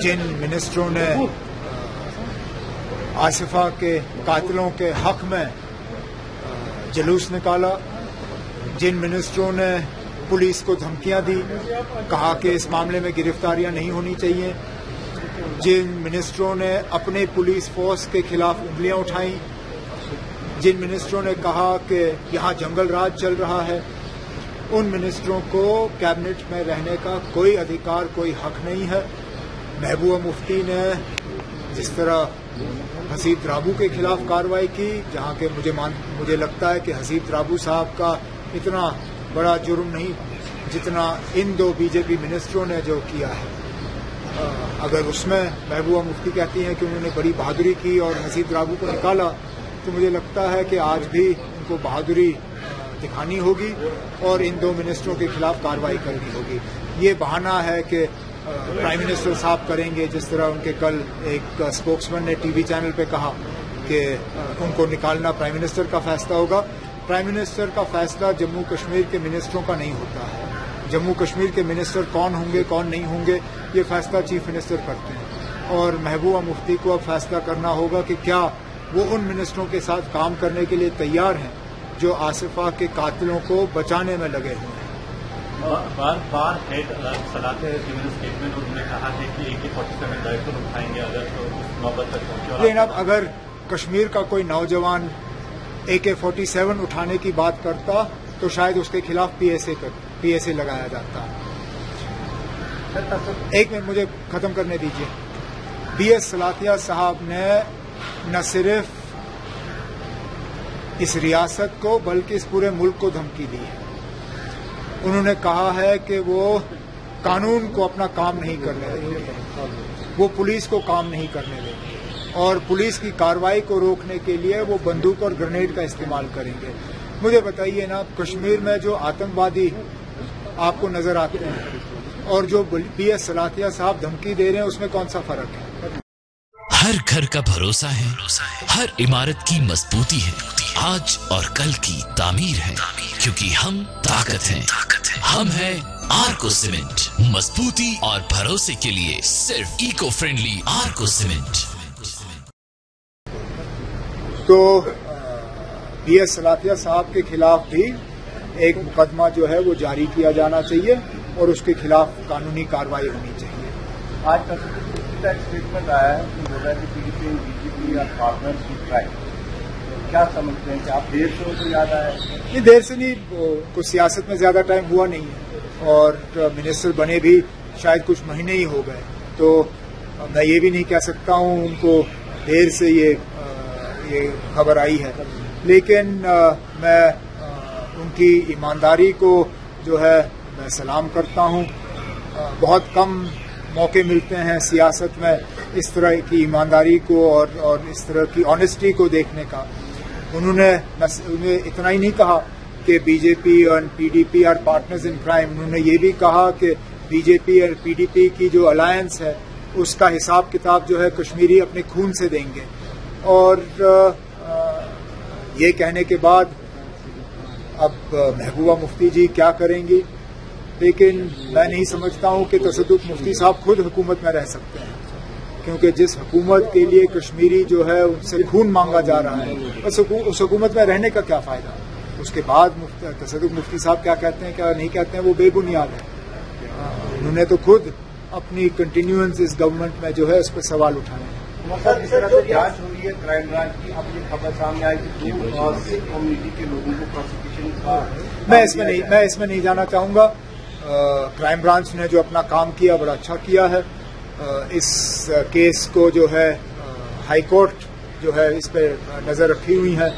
جن منسٹروں نے آصفہ کے قاتلوں کے حق میں جلوس نکالا، جن منسٹروں نے پولیس کو دھمکیاں دی، کہا کہ اس معاملے میں گرفتاریاں نہیں ہونی چاہیے، جن منسٹروں نے اپنے پولیس فورس کے خلاف انگلیاں اٹھائیں، جن منسٹروں نے کہا کہ یہاں جنگل راج چل رہا ہے، ان منسٹروں کو کیبنٹ میں رہنے کا کوئی ادھیکار، کوئی حق نہیں ہے۔ محبوبہ مفتی نے جس طرح حسیب ترابو کے خلاف کارروائی کی، جہاں کہ مجھے لگتا ہے کہ حسیب ترابو صاحب کا اتنا بڑا جرم نہیں جتنا ان دو بی جے پی منسٹروں نے جو کیا ہے۔ اگر اس میں محبوبہ مفتی کہتی ہیں کہ انہوں نے بڑی بہادری کی اور حسیب ترابو کو نکالا، تو مجھے لگتا ہے کہ آج بھی ان کو بہادری دکھانی ہوگی اور ان دو منسٹروں کے خلاف کارروائی کرنی ہوگی۔ یہ بہانہ ہے کہ پرائم منسٹر صاحب کریں گے، جس طرح ان کے کل ایک اسپوکس مین نے ٹی وی چینل پہ کہا کہ ان کو نکالنا پرائم منسٹر کا فیصلہ ہوگا۔ پرائم منسٹر کا فیصلہ جموں کشمیر کے منسٹروں کا نہیں ہوتا ہے۔ جموں کشمیر کے منسٹر کون ہوں گے، کون نہیں ہوں گے، یہ فیصلہ چیف منسٹر کرتے ہیں، اور محبوبہ مفتی کو اب فیصلہ کرنا ہوگا کہ کیا وہ ان منسٹروں کے ساتھ کام کرنے کے لیے تیار ہیں جو آصفہ کے قاتلوں کو بچانے میں لگے ہوئے ہیں۔ بار بار ہیڈ صلاح اسٹیٹمنٹ انہوں نے کہا ہے کہ AK-47 رائفل اٹھائیں گے اگر تو نوبت تک پہنچے۔ لیکن اب اگر کشمیر کا کوئی نوجوان AK-47 اٹھانے کی بات کرتا تو شاید اس کے خلاف PSA لگایا جاتا۔ ایک منٹ مجھے ختم کرنے دیجیے۔ BS سلاطیہ صاحب نے نہ صرف اس ریاست کو بلکہ اس پورے ملک کو دھمکی دی ہے۔ انہوں نے کہا ہے کہ وہ قانون کو اپنا کام نہیں کرنے دیں گے، وہ پولیس کو کام نہیں کرنے دیں گے، اور پولیس کی کارروائی کو روکنے کے لیے وہ بندوق اور گرنیڈ کا استعمال کریں گے۔ مجھے بتائیے نا، کشمیر میں جو آتنکوادی آپ کو نظر آتے ہیں اور جو BS سلاطیہ صاحب دھمکی دے رہے ہیں، اس میں کون سا فرق ہے؟ ہر گھر کا بھروسہ ہے، ہر عمارت کی مضبوطی ہے، آج اور کل کی تعمیر ہے، کیونکہ ہم طاقت ہیں، ہم ہیں آرکو سیمنٹ، مضبوطی اور بھروسے کے لیے صرف ایکو فرینڈلی آرکو سیمنٹ۔ تو BS سلاطیہ صاحب کے خلاف بھی ایک مقدمہ جو ہے وہ جاری کیا جانا چاہیے اور اس کے خلاف قانونی کارروائی ہونی چاہیے۔ آج کا اسٹیٹمنٹ آیا ہے کہ بولا کہ PDP اور BJP اور پارٹنرز کی ٹرائی، کیا سمجھتے ہیں کہ آپ دیر سے ہو تو یاد آیا؟ یہ دیر سے نہیں، کچھ سیاست میں زیادہ ٹائم ہوا نہیں ہے اور منسٹر بنے بھی شاید کچھ مہینے ہی ہو گئے، تو میں یہ بھی نہیں کہہ سکتا ہوں ان کو دیر سے یہ خبر آئی ہے، لیکن میں ان کی ایمانداری کو جو ہے میں سلام کرتا ہوں۔ بہت کم موقع ملتے ہیں سیاست میں اس طرح کی ایمانداری کو اور اس طرح کی آنیسٹی کو دیکھنے کا۔ انہوں نے اتنا ہی نہیں کہا کہ BJP اور PDP are partners in crime, انہوں نے یہ بھی کہا کہ BJP اور PDP کی جو الائنس ہے اس کا حساب کتاب جو ہے کشمیری اپنے خون سے دیں گے، اور یہ کہنے کے بعد اب محبوبہ مفتی جی کیا کریں گی، لیکن میں نہیں سمجھتا ہوں کہ تصدق مفتی صاحب خود حکومت میں رہ سکتے ہیں، کیونکہ جس حکومت کے لیے کشمیری جو ہے ان سے خون مانگا جا رہا ہے، اس حکومت میں رہنے کا کیا فائدہ؟ اس کے بعد تصدق مفتی صاحب کیا کہتے ہیں کیا نہیں کہتے ہیں وہ بے بنیاد ہے۔ انہوں نے تو خود اپنی کنٹینیوئنس اس گورنمنٹ میں جو ہے اس پہ سوال اٹھائے ہیں۔ جس طرح سے جانچ ہو رہی ہے کرائم برانچ کی، اب یہ خبر سامنے آئی کہ سکھ کمیونٹی کے لوگوں کو پروسیکیوشن میں اس میں نہیں جانا چاہوں گا۔ کرائم برانچ نے جو اپنا کام کیا بڑا اچھا کیا ہے۔ اس کیس کو جو ہے ہائی کورٹ جو ہے اس پہ نظر رکھی ہوئی ہے۔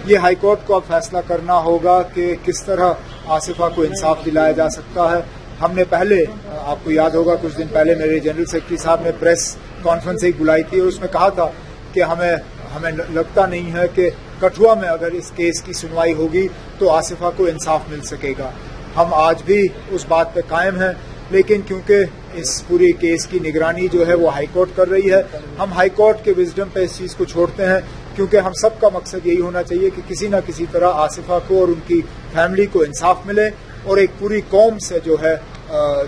یہ ہائی کورٹ کو اب فیصلہ کرنا ہوگا کہ کس طرح آصفہ کو انصاف دلایا جا سکتا ہے۔ ہم نے پہلے، آپ کو یاد ہوگا کچھ دن پہلے میرے جنرل سیکرٹری صاحب نے پریس کانفرنس ایک بلائی تھی اور اس میں کہا تھا کہ ہمیں لگتا نہیں ہے کہ کٹھوعہ میں اگر اس کیس کی سنوائی ہوگی تو آصفہ کو انصاف مل سکے گا۔ ہم آج بھی اس بات پہ قائم ہیں، لیکن کیونکہ اس پوری کیس کی نگرانی جو ہے وہ ہائی کورٹ کر رہی ہے، ہم ہائی کورٹ کے وزڈم پہ اس چیز کو چھوڑتے ہیں، کیونکہ ہم سب کا مقصد یہی ہونا چاہیے کہ کسی نہ کسی طرح آصفہ کو اور ان کی فیملی کو انصاف ملے، اور ایک پوری قوم سے جو ہے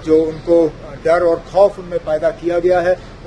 جو ان کو ڈر اور خوف ان میں پیدا کیا گیا ہے